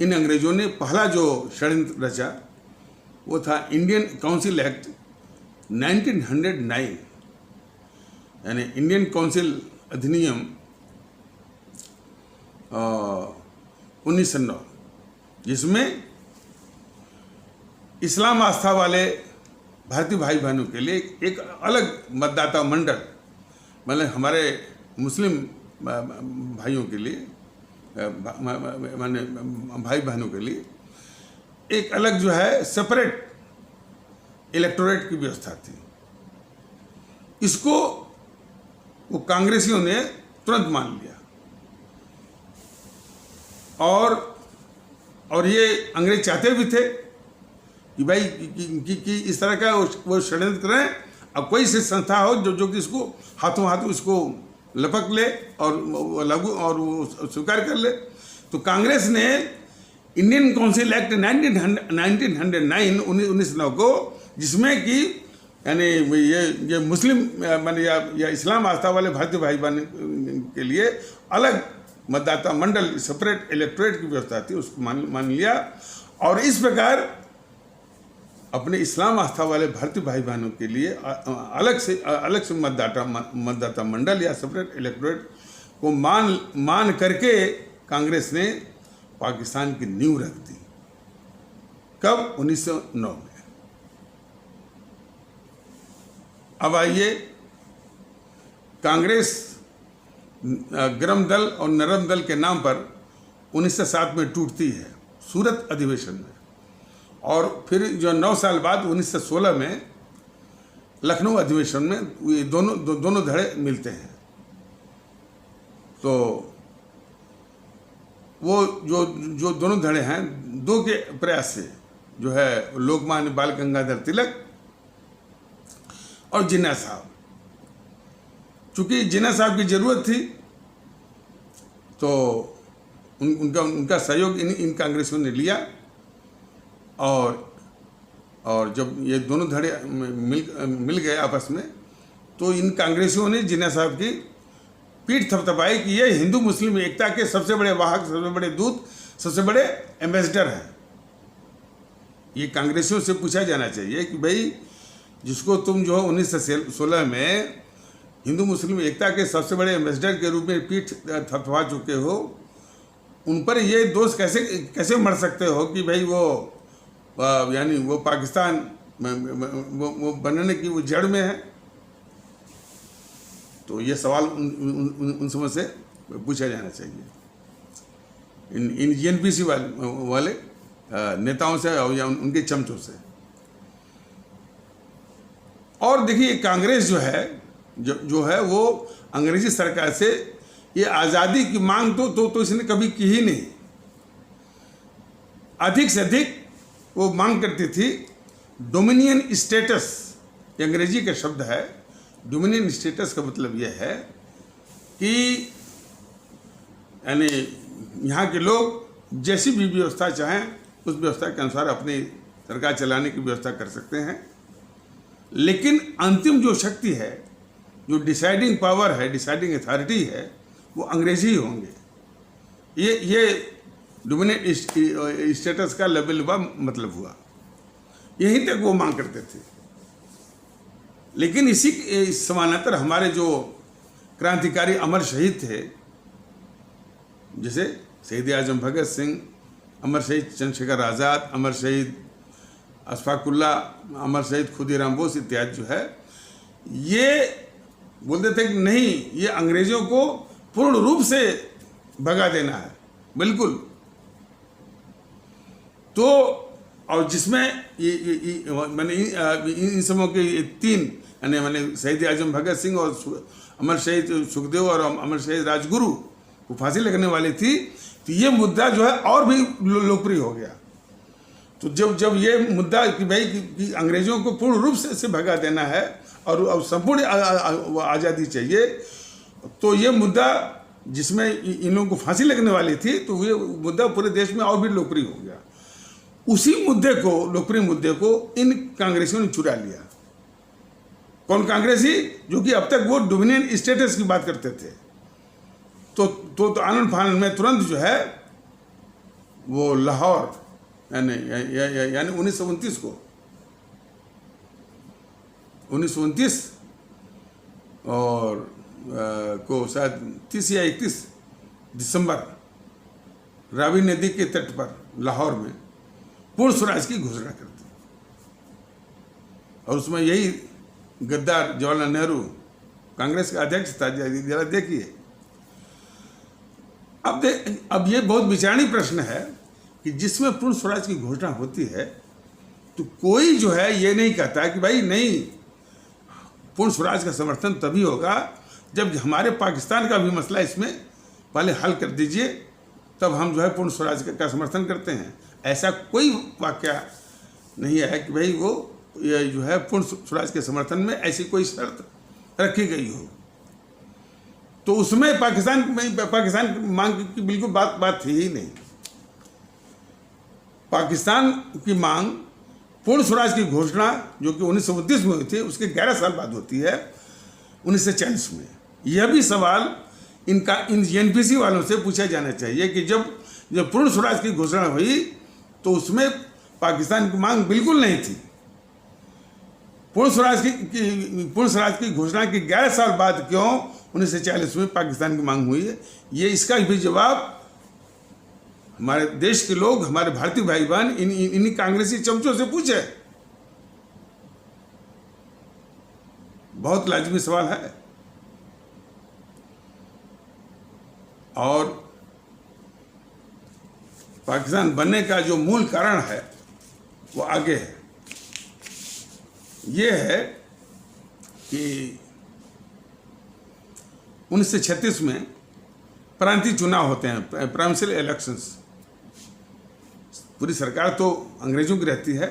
इन अंग्रेजों ने पहला जो षड्यंत्र रचा वो था इंडियन काउंसिल एक्ट 1909, यानी इंडियन काउंसिल अधिनियम 1909, जिसमें इस्लाम आस्था वाले भारतीय भाई बहनों के लिए एक अलग मतदाता मंडल, मतलब हमारे मुस्लिम भाइयों के लिए, माने भाई बहनों के लिए एक अलग जो है सेपरेट इलेक्टोरेट की व्यवस्था थी। इसको वो कांग्रेसियों ने तुरंत मान लिया और ये अंग्रेज चाहते भी थे कि भाई कि इस तरह का वो षड्यंत्र करें, अब कोई से संस्था हो जो कि इसको हाथों हाथों इसको लपक ले और लागू और वो स्वीकार कर ले। तो कांग्रेस ने इंडियन काउंसिल एक्ट 1909 को, जिसमें कि यानी ये मुस्लिम माने या इस्लाम आस्था वाले भारतीय भाई बहन के लिए अलग मतदाता मंडल, सेपरेट इलेक्टोरेट की व्यवस्था थी, उसको मान लिया। और इस प्रकार अपने इस्लाम आस्था वाले भारतीय भाई बहनों के लिए अलग से मतदाता मंडल या सेपरेट इलेक्टोरेट को मान करके कांग्रेस ने पाकिस्तान की नींव रख दी। कब? 1909 में। अब आइए, कांग्रेस गरम दल और नरम दल के नाम पर 1907 में टूटती है सूरत अधिवेशन में, और फिर जो 9 साल बाद 1916 में लखनऊ अधिवेशन में ये दोनों धड़े मिलते हैं। तो वो जो दोनों धड़े हैं, दो के प्रयास से जो है लोकमान्य बाल गंगाधर तिलक और जिन्ना साहब, चूंकि जिन्ना साहब की जरूरत थी तो उनका सहयोग इन कांग्रेसियों ने लिया। और जब ये दोनों धड़े मिल गए आपस में, तो इन कांग्रेसियों ने जिन्ना साहब की पीठ थपथपाई कि ये हिंदू मुस्लिम एकता के सबसे बड़े वाहक, सबसे बड़े दूत, सबसे बड़े एम्बेसडर हैं। ये कांग्रेसियों से पूछा जाना चाहिए कि भाई जिसको तुम जो 1916 में हिंदू मुस्लिम एकता के सबसे बड़े एम्बेसडर के रूप में पीठ थपथपा चुके हो, उन पर ये दोष कैसे मर सकते हो कि भाई वो यानी वो पाकिस्तान वो बनने की वो जड़ में है। तो ये सवाल उन समय से पूछा जाना चाहिए इन जीएनपीसी वाले नेताओं से या उनके चमचों से। और देखिए, कांग्रेस जो है वो अंग्रेजी सरकार से ये आज़ादी की मांग तो इसने कभी की ही नहीं। अधिक से अधिक वो मांग करती थी डोमिनियन स्टेटस। ये अंग्रेजी का शब्द है। डोमिनियन स्टेटस का मतलब यह है कि यानी यहाँ के लोग जैसी भी व्यवस्था चाहें उस व्यवस्था के अनुसार अपनी सरकार चलाने की व्यवस्था कर सकते हैं, लेकिन अंतिम जो शक्ति है जो डिसाइडिंग पावर है, डिसाइडिंग अथॉरिटी है, वो अंग्रेजी ही होंगे। ये डोमिनेट स्टेटस का लबेलुबा मतलब हुआ, यहीं तक वो मांग करते थे। लेकिन इसी समानांतर हमारे जो क्रांतिकारी अमर शहीद थे, जैसे शहीद आजम भगत सिंह, अमर शहीद चंद्रशेखर आज़ाद, अमर शहीद अशफाकुल्ला, अमर शहीद खुदीराम बोस इत्यादि जो है, ये बोलते थे कि नहीं, ये अंग्रेजों को पूर्ण रूप से भगा देना है, बिल्कुल। तो और जिसमें मैंने इन समों के तीन, यानी मैंने शहीद आजम भगत सिंह और अमर शहीद सुखदेव और अमर शहीद राजगुरु को फांसी लगने वाली थी, तो ये मुद्दा जो है और भी लोकप्रिय हो गया। तो जब ये मुद्दा कि भाई कि अंग्रेजों को पूर्ण रूप से भगा देना है और संपूर्ण आज़ादी चाहिए, तो ये मुद्दा जिसमें इन लोगों को फांसी लगने वाली थी, तो ये मुद्दा पूरे देश में और भी लोकप्रिय हो गया। उसी मुद्दे को, लोकप्रिय मुद्दे को इन कांग्रेसियों ने चुरा लिया। कौन कांग्रेसी? जो कि अब तक वो डोमिनियन स्टेटस की बात करते थे। तो आनंद फानंद में तुरंत जो है वो लाहौर, यानी 1929 को, 1929 और को शायद 30 या 31 दिसंबर रावी नदी के तट पर लाहौर में पूर्ण स्वराज की घोषणा कर दी। और उसमें यही गद्दार जवाहरलाल नेहरू कांग्रेस का अध्यक्ष था। जरा देखिए, अब ये बहुत विचारणीय प्रश्न है कि जिसमें पूर्ण स्वराज की घोषणा होती है, तो कोई जो है ये नहीं कहता कि भाई नहीं, पूर्ण स्वराज का समर्थन तभी होगा जब हमारे पाकिस्तान का भी मसला इसमें पहले हल कर दीजिए, तब हम जो है पूर्ण स्वराज का समर्थन करते हैं। ऐसा कोई वाकया नहीं है कि भाई वो ये जो है पूर्ण स्वराज के समर्थन में ऐसी कोई शर्त रखी गई हो। तो उसमें पाकिस्तान मांग की बिल्कुल बात थी ही नहीं। पाकिस्तान की मांग पूर्ण स्वराज की घोषणा जो कि 1929 में हुई थी, उसके 11 साल बाद होती है 1940 में। यह भी सवाल इन एनपीसी वालों से पूछा जाना चाहिए कि जब पूर्ण स्वराज की घोषणा हुई तो उसमें पाकिस्तान की मांग बिल्कुल नहीं थी। पूर्ण स्वराज की घोषणा के 11 साल बाद क्यों 1940 में पाकिस्तान की मांग हुई है, ये इसका भी जवाब हमारे देश के लोग, हमारे भारतीय भाई बहन इन्हीं कांग्रेसी चमचों से पूछे। बहुत लाजमी सवाल है। और पाकिस्तान बनने का जो मूल कारण है वो आगे है। ये है कि 1936 में प्रांतीय चुनाव होते हैं, प्रेसिडेंशियल इलेक्शंस। पूरी सरकार तो अंग्रेजों की रहती है,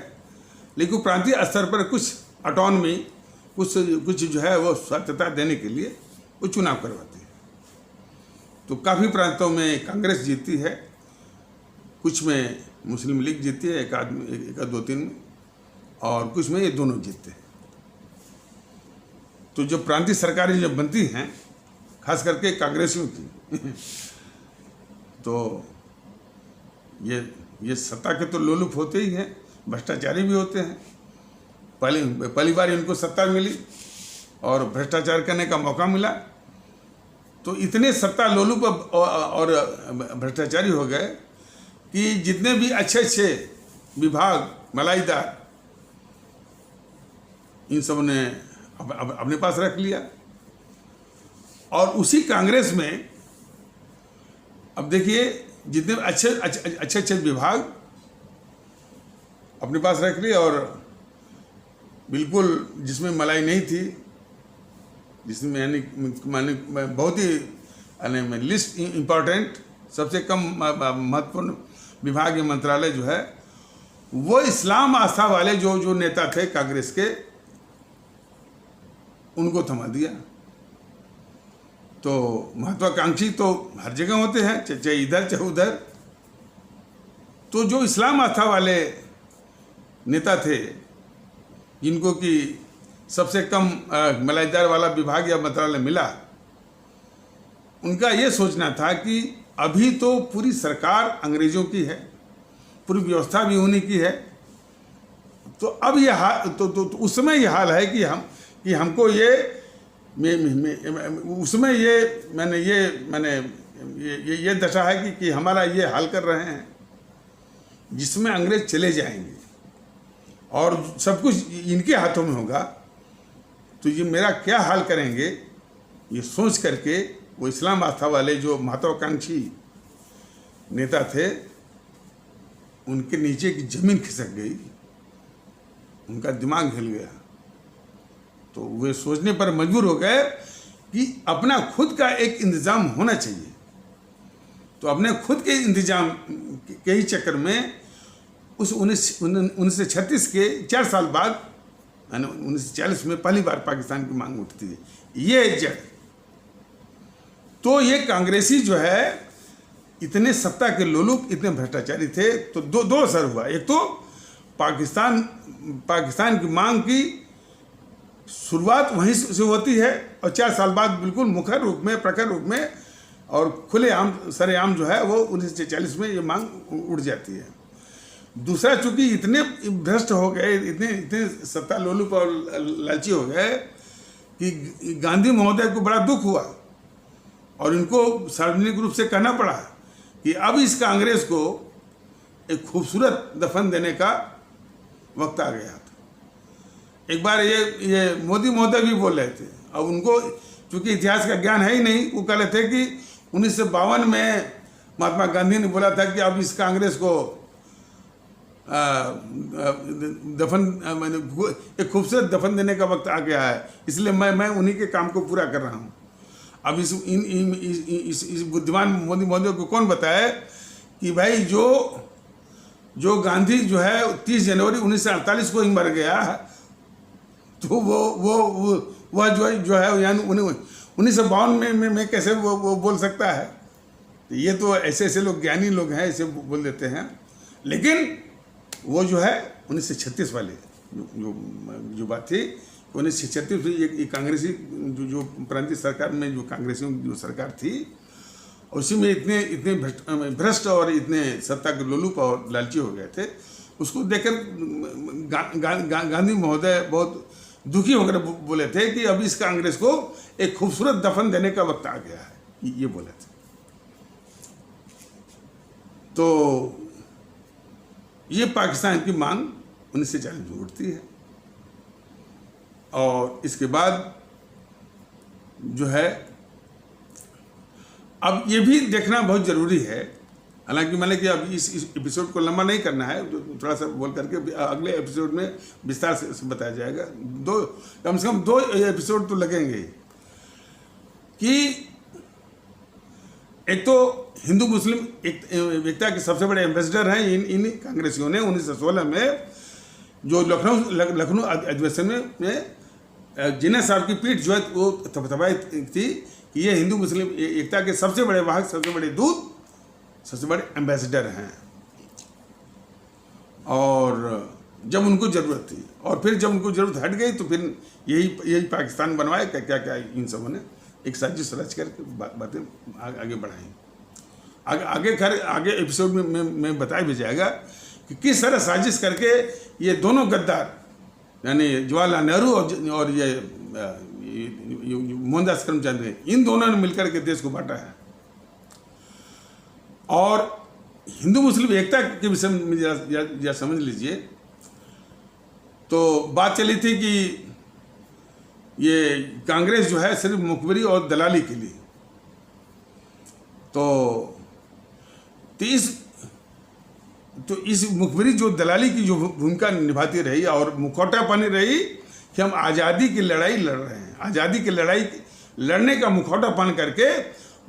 लेकिन प्रांतीय स्तर पर कुछ ऑटोनमी, कुछ जो है वो स्वायत्तता देने के लिए वो चुनाव करवाती है। तो काफ़ी प्रांतों में कांग्रेस जीती है, कुछ में मुस्लिम लीग जीती है, एक आध दो तीन में, और कुछ में ये दोनों जीतते हैं। तो जब प्रांतीय सरकारें जब बनती हैं, खास करके कांग्रेसियों की तो ये सत्ता के तो लोलुप होते ही हैं, भ्रष्टाचारी भी होते हैं। पहली बार इनको सत्ता मिली और भ्रष्टाचार करने का मौका मिला, तो इतने सत्ता लोलुप और भ्रष्टाचारी हो गए कि जितने भी अच्छे विभाग, मलाईदार, इन सब ने अपने पास रख लिया। और उसी कांग्रेस में अब देखिए, जितने अच्छे विभाग अपने पास रख लिए, और बिल्कुल जिसमें मलाई नहीं थी, जिसमें यानी बहुत ही लिस्ट इम्पॉर्टेंट, सबसे कम महत्वपूर्ण विभाग या मंत्रालय जो है, वो इस्लाम आस्था वाले जो नेता थे कांग्रेस के, उनको थमा दिया। तो महत्वाकांक्षी तो हर जगह होते हैं, चाहे इधर चाहे उधर। तो जो इस्लाम आस्था वाले नेता थे, जिनको कि सबसे कम मलाईदार वाला विभाग या मंत्रालय मिला। उनका ये सोचना था कि अभी तो पूरी सरकार अंग्रेजों की है, पूरी व्यवस्था भी उन्हीं की है, तो अब ये हाल तो उस समय ये हाल है कि हमको ये उसमें ये दशा है कि हमारा ये हाल कर रहे हैं जिसमें अंग्रेज चले जाएंगे और सब कुछ इनके हाथों में होगा, तो ये मेरा क्या हाल करेंगे, ये सोच करके वो इस्लाम आस्था वाले जो महत्वाकांक्षी नेता थे उनके नीचे की जमीन खिसक गई, उनका दिमाग हिल गया। तो वे सोचने पर मजबूर हो गए कि अपना खुद का एक इंतजाम होना चाहिए। तो अपने खुद के इंतजाम के ही चक्कर में उस 1936 के 4 साल बाद यानी 1940 में पहली बार पाकिस्तान की मांग उठती है। ये जड़ तो ये कांग्रेसी जो है इतने सत्ता के लोलुप, इतने भ्रष्टाचारी थे, तो दो असर हुआ। एक तो पाकिस्तान की मांग की शुरुआत वहीं से होती है और 4 साल बाद बिल्कुल मुखर रूप में, प्रखर रूप में और खुलेआम सरेआम जो है वो 1940 में ये मांग उड़ जाती है। दूसरा, चूंकि इतने भ्रष्ट हो गए, इतने सत्ता लोलुप और लालची हो गए कि गांधी महोदय को बड़ा दुख हुआ और इनको सार्वजनिक रूप से कहना पड़ा कि अब इस कांग्रेस को एक खूबसूरत दफन देने का वक्त आ गया था। एक बार ये मोदी महोदय भी बोल रहे थे। अब उनको चूंकि इतिहास का ज्ञान है ही नहीं, वो कह रहे थे कि 1952 में महात्मा गांधी ने बोला था कि अब इस कांग्रेस को एक खूबसूरत दफन देने का वक्त आ गया है, इसलिए मैं उन्हीं के काम को पूरा कर रहा हूँ। अब इस बुद्धिमान मोदी महोदय को कौन बताए कि भाई जो गांधी जो है 30 जनवरी 1948 को ही मर गया, तो वह जो है यानी 1952 में कैसे वो बोल सकता है। तो ये तो ऐसे लोग, ज्ञानी लोग हैं, ऐसे बोल देते हैं। लेकिन वो जो है 1936 वाले जो बात थी, 1936 ये कांग्रेसी जो प्रांतीय सरकार में जो कांग्रेसियों की जो सरकार थी, उसी में इतने भ्रष्ट और इतने सत्ता के लोलुप और लालची हो गए थे। उसको देखकर गांधी महोदय बहुत दुखी होकर बोले थे कि अब इस कांग्रेस को एक खूबसूरत दफन देने का वक्त आ गया है, ये बोले थे। तो ये पाकिस्तान की मांग 1940 में उठती है और इसके बाद जो है अब ये भी देखना बहुत ज़रूरी है, हालांकि मैंने कि अब इस एपिसोड को लंबा नहीं करना है, थोड़ा सा बोल करके अगले एपिसोड में विस्तार से बताया जाएगा। कम से कम 2 एपिसोड तो लगेंगे कि एक तो हिंदू मुस्लिम एकता के सबसे बड़े एम्बेसडर हैं इन कांग्रेसियों ने 1916 में जो लखनऊ अधिवेशन में जिन्ना साहब की पीठ जो है वो थपथपाई थी कि ये हिंदू मुस्लिम एकता के सबसे बड़े वाहक, सबसे बड़े दूत, सबसे बड़े एम्बेसडर हैं। और जब उनको ज़रूरत थी और फिर जब उनको ज़रूरत हट गई तो फिर यही पाकिस्तान बनवाया। क्या इन सबों ने एक साजिश रच करके बातें आगे बढ़ाई। आगे एपिसोड में बताया भी जाएगा कि किस तरह साजिश करके ये दोनों गद्दार यानी जवाहरलाल नेहरू और ये मोहनदास करमचंद, इन दोनों ने मिलकर के देश को बांटा है। और हिंदू मुस्लिम एकता के विषय में जरा समझ लीजिए। तो बात चली थी कि ये कांग्रेस जो है सिर्फ मुखबिरी और दलाली के लिए, तो इस मुखबिरी जो दलाली की जो भूमिका निभाती रही और मुखौटा पानी रही कि हम आज़ादी की लड़ाई लड़ रहे हैं, आज़ादी की लड़ाई लड़ने का मुखौटा पान करके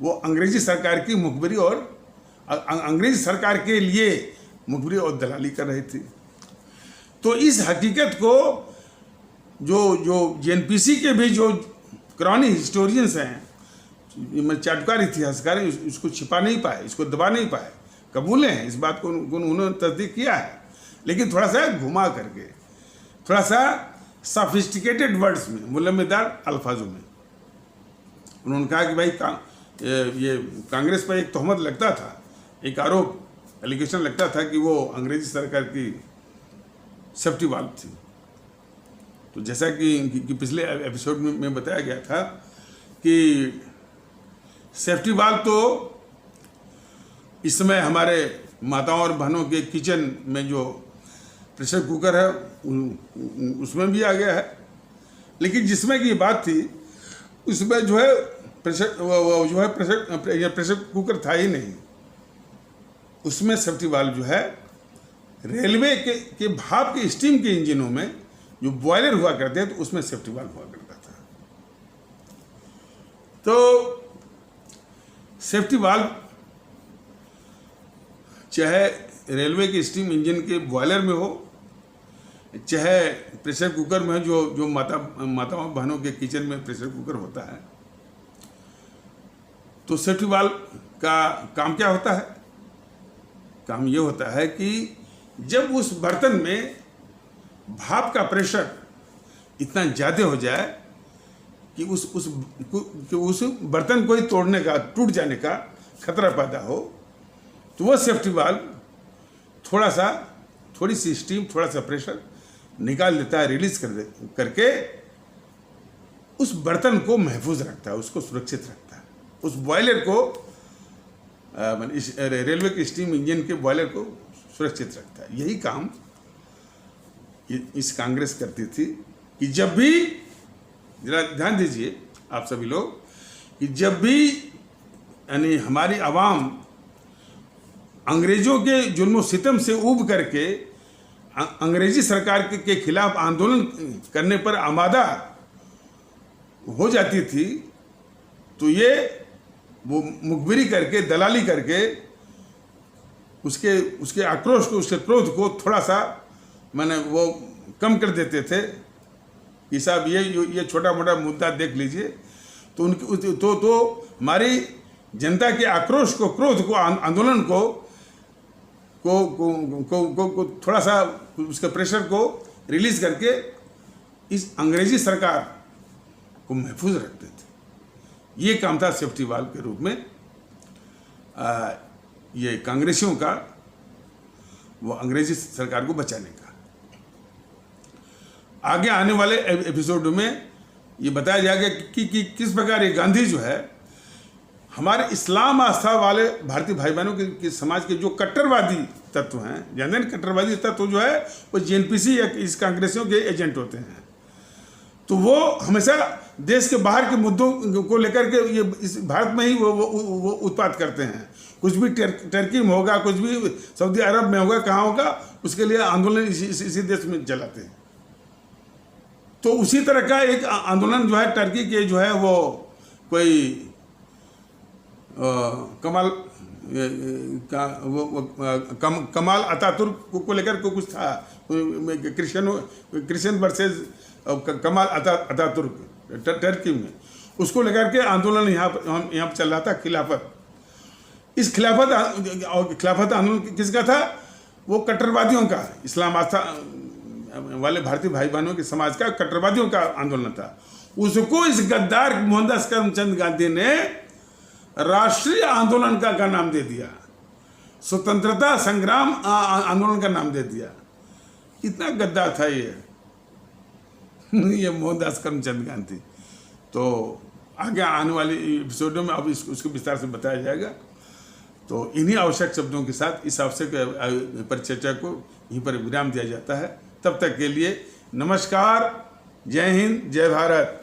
वो अंग्रेजी सरकार की मुखबिरी और अंग्रेजी सरकार के लिए मुखबिरी और दलाली कर रही थी। तो इस हकीकत को जो जेएनपीसी के भी जो पुराने हिस्टोरियंस हैं, चाटुकार इतिहासकार हैं, इसको छिपा नहीं पाए, इसको दबा नहीं पाए, कबूले हैं, इस बात को उन्होंने तस्दीक किया है, लेकिन थोड़ा सा घुमा करके, थोड़ा सा सॉफिस्टिकेटेड वर्ड्स में, मुलम्मेदार अल्फाजों में उन्होंने कहा कि भाई ये कांग्रेस पर एक तोहमत लगता था, एक आरोप, एलिगेशन लगता था कि वो अंग्रेजी सरकार की सेफ्टी वाल्व थी। तो जैसा कि पिछले एपिसोड में बताया गया था कि सेफ्टी वाल्व तो इस समय हमारे माताओं और बहनों के किचन में जो प्रेशर कुकर है उसमें भी आ गया है, लेकिन जिसमें की बात थी उसमें जो है प्रेशर कुकर था ही नहीं। उसमें सेफ्टी वाल्व जो है रेलवे के भाप के स्टीम के इंजनों में जो बॉयलर हुआ करते हैं तो उसमें सेफ्टी वाल्व हुआ करता था। तो सेफ्टी वाल्व चाहे रेलवे के स्टीम इंजन के बॉयलर में हो, चाहे प्रेशर कुकर में जो माताओं बहनों के किचन में प्रेशर कुकर होता है, तो सेफ्टी वाल्व का काम क्या होता है? काम ये होता है कि जब उस बर्तन में भाप का प्रेशर इतना ज़्यादा हो जाए कि उस बर्तन को ही तोड़ने का, टूट जाने का खतरा पैदा हो, तो वह सेफ्टी वाल्व थोड़ी सी स्टीम, थोड़ा सा प्रेशर निकाल देता है, रिलीज करके उस बर्तन को महफूज रखता है, उसको सुरक्षित रखता है। उस बॉयलर को इस रेलवे के स्टीम इंजन के बॉयलर को सुरक्षित रखता है। यही काम इस कांग्रेस करती थी कि जब भी, जरा ध्यान दीजिए आप सभी लोग, कि जब भी यानी हमारी आवाम अंग्रेजों के जुल्म सितम से ऊब करके अंग्रेजी सरकार के खिलाफ आंदोलन करने पर आमादा हो जाती थी, तो ये वो मुखबिरी करके, दलाली करके उसके आक्रोश को, उसके क्रोध को थोड़ा सा मैंने वो कम कर देते थे कि साहब ये छोटा मोटा मुद्दा देख लीजिए। तो उनकी तो हमारी जनता के आक्रोश को, क्रोध को, आंदोलन को थोड़ा सा उसके प्रेशर को रिलीज करके इस अंग्रेजी सरकार को महफूज रखते थे। ये काम था सेफ्टी वाल्व के रूप में ये कांग्रेसियों का, वो अंग्रेजी सरकार को बचाने का। आगे आने वाले एपिसोड में ये बताया जाएगा कि किस प्रकार ये गांधी जो है हमारे इस्लाम आस्था वाले भारतीय भाई बहनों के समाज के जो कट्टरवादी तत्व हैं, जानते हैं कट्टरवादी तत्व जो है वो जेएनपीसी या इस कांग्रेसियों के एजेंट होते हैं। तो वो हमेशा देश के बाहर के मुद्दों को लेकर के ये इस भारत में ही वो उत्पाद करते हैं। कुछ भी टर्की में होगा, कुछ भी सऊदी अरब में होगा, कहाँ होगा, उसके लिए आंदोलन इसी देश में चलाते हैं। तो उसी तरह का एक आंदोलन जो है टर्की के जो है वो कोई कमाल अतातुर्क को लेकर को कुछ था, Christian versus Kemal Ataturk Turkey में, उसको लेकर के आंदोलन यहाँ पर चल रहा था, खिलाफत। इस खिलाफत आंदोलन किसका था? वो कट्टरवादियों का, इस्लाम आस्था वाले भारतीय भाई बहनों के समाज का कट्टरवादियों का आंदोलन था। उसको इस गद्दार मोहनदास करमचंद गांधी ने राष्ट्रीय आंदोलन का नाम दे दिया, स्वतंत्रता संग्राम आंदोलन का नाम दे दिया। कितना गद्दार था ये मोहनदास करमचंद गांधी। तो आगे आने वाले एपिसोडों में अब उसको विस्तार से बताया जाएगा। तो इन्हीं आवश्यक शब्दों के साथ इस आवश्यक परिचर्चा को यहीं पर विराम दिया जाता है। तब तक के लिए नमस्कार, जय हिंद, जय भारत।